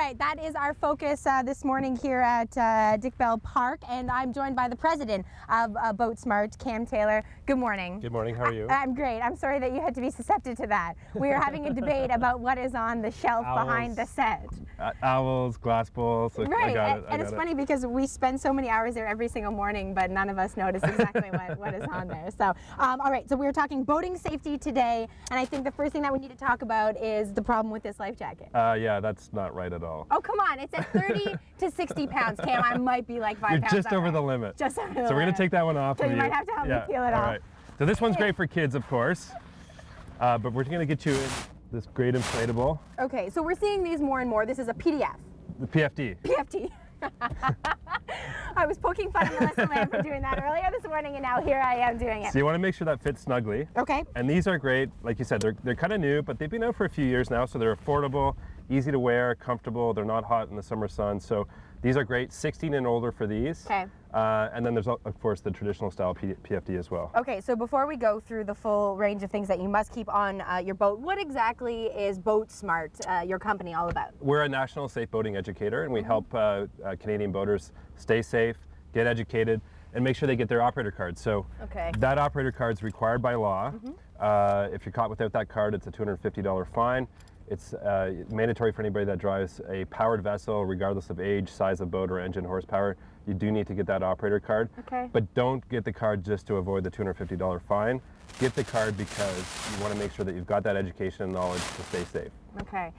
right, that is our focus this morning here at Dick Bell Park, and I'm joined by the president of BOATsmart, Cam Taylor. Good morning. Good morning, how are you? I'm great. I'm sorry that you had to be susceptible to that. We are having a debate about what is on the shelf behind the set. Owls, glass bowls. Look, Right, I got it. And it's funny because we spend so many hours there every single morning, but none of us notice exactly what is on there. So, all right, so we're talking boating safety today, and I think the first thing that we need to talk about is the problem with this life jacket. Yeah, that's not right at all. Oh, come on. It says 30 to 60 pounds, Cam. I might be like 5 pounds. You're just over the limit. Just over the limit. So we're going to take that one off. So you might have to help me peel it off. All right. So this one's great for kids, of course, but we're going to get you in this great inflatable. Okay, so we're seeing these more and more. This is a PDF. The PFD. PFD. I was poking fun at Melissa Lamb for doing that earlier this morning, and now here I am doing it. So you want to make sure that fits snugly. Okay. And these are great. Like you said, they're kind of new, but they've been out for a few years now, so they're affordable, easy to wear, comfortable. They're not hot in the summer sun. So these are great, 16 and older for these. Okay. And then there's, of course, the traditional style PFD as well. Okay, so before we go through the full range of things that you must keep on your boat, what exactly is BOATsmart, your company, all about? We're a national safe boating educator, and we help Canadian boaters stay safe, get educated, and make sure they get their operator card. So that operator card is required by law. If you're caught without that card, it's a $250 fine. It's mandatory for anybody that drives a powered vessel, regardless of age, size of boat, or engine horsepower. You do need to get that operator card. Okay. But don't get the card just to avoid the $250 fine. Get the card because you want to make sure that you've got that education and knowledge to stay safe. Okay.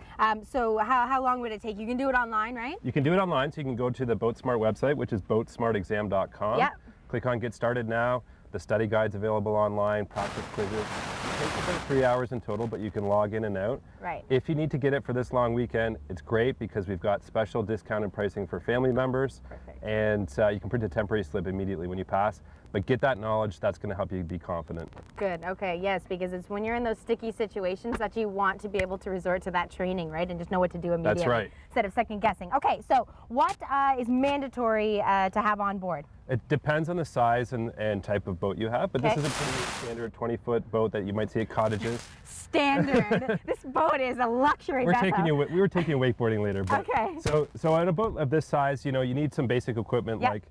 So how long would it take? You can do it online, right? You can do it online, so you can go to the BOATsmart website, which is boatsmartexam.com. Yeah. Click on Get Started Now. The study guide's available online, practice quizzes. It takes about 3 hours in total, but you can log in and out. Right. If you need to get it for this long weekend, it's great because we've got special discounted pricing for family members. Perfect. And you can print a temporary slip immediately when you pass. But get that knowledge, that's going to help you be confident. Good, okay, yes, because it's when you're in those sticky situations that you want to be able to resort to that training, right? And just know what to do immediately. That's right. Instead of second guessing. Okay, so what is mandatory to have on board? It depends on the size and type of boat you have, but this is a pretty standard 20-foot boat that you might see at cottages. Standard. This boat is a luxury vessel. We were taking wakeboarding later. But so at a boat of this size, you know, you need some basic equipment like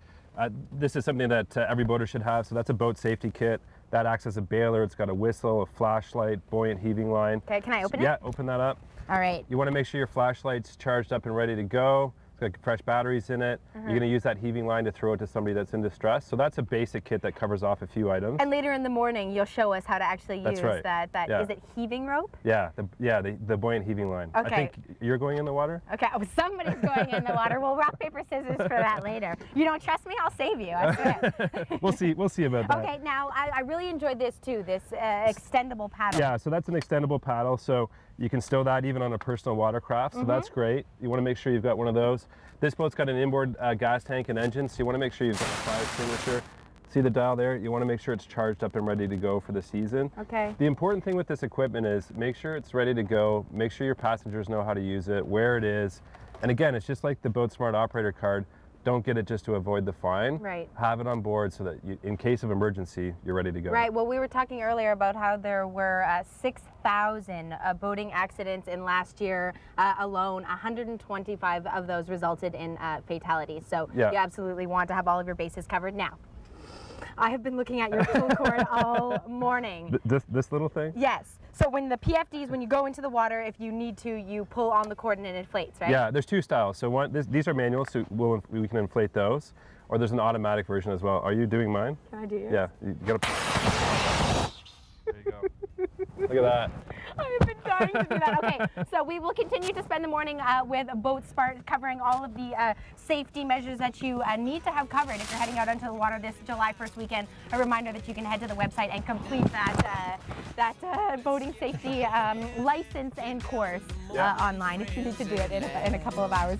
this is something that every boater should have. So that's a boat safety kit. That acts as a bailer. It's got a whistle, a flashlight, buoyant heaving line. Okay, can I open it? Yeah, open that up. All right. You want to make sure your flashlight's charged up and ready to go. It's got fresh batteries in it. You're going to use that heaving line to throw it to somebody that's in distress. So that's a basic kit that covers off a few items. And later in the morning, you'll show us how to actually use that. Is it heaving rope? Yeah, the buoyant heaving line. Okay. I think you're going in the water? Okay, somebody's going in the water. We'll rock, paper, scissors for that later. You don't trust me? I'll save you. I swear. We'll see about that. Okay, now I really enjoyed this too, this extendable paddle. Yeah, so that's an extendable paddle. So you can stow that even on a personal watercraft, so that's great. You want to make sure you've got one of those. This boat's got an inboard gas tank and engine, so you want to make sure you've got a fire extinguisher. See the dial there? You want to make sure it's charged up and ready to go for the season. Okay. The important thing with this equipment is make sure it's ready to go, make sure your passengers know how to use it, where it is. And again, it's just like the BOATsmart operator card. Don't get it just to avoid the fine. Right. Have it on board so that in case of emergency, you're ready to go. Right. Well, we were talking earlier about how there were 6,000 boating accidents in last year alone. 125 of those resulted in fatalities. So you absolutely want to have all of your bases covered. Now, I have been looking at your pull cord all morning. This little thing? Yes. So when the PFDs, when you go into the water, if you need to, you pull on the cord and it inflates, right? Yeah, there's two styles. So these are manual, so we can inflate those. Or there's an automatic version as well. Are you doing mine? Can I do yours? Yeah, you gotta. There you go. Look at that. I have been dying to do that. Okay, so we will continue to spend the morning with BOATsmart, covering all of the safety measures that you need to have covered if you're heading out onto the water this July 1st weekend. A reminder that you can head to the website and complete that boating safety license and course online if you need to do it in a couple of hours.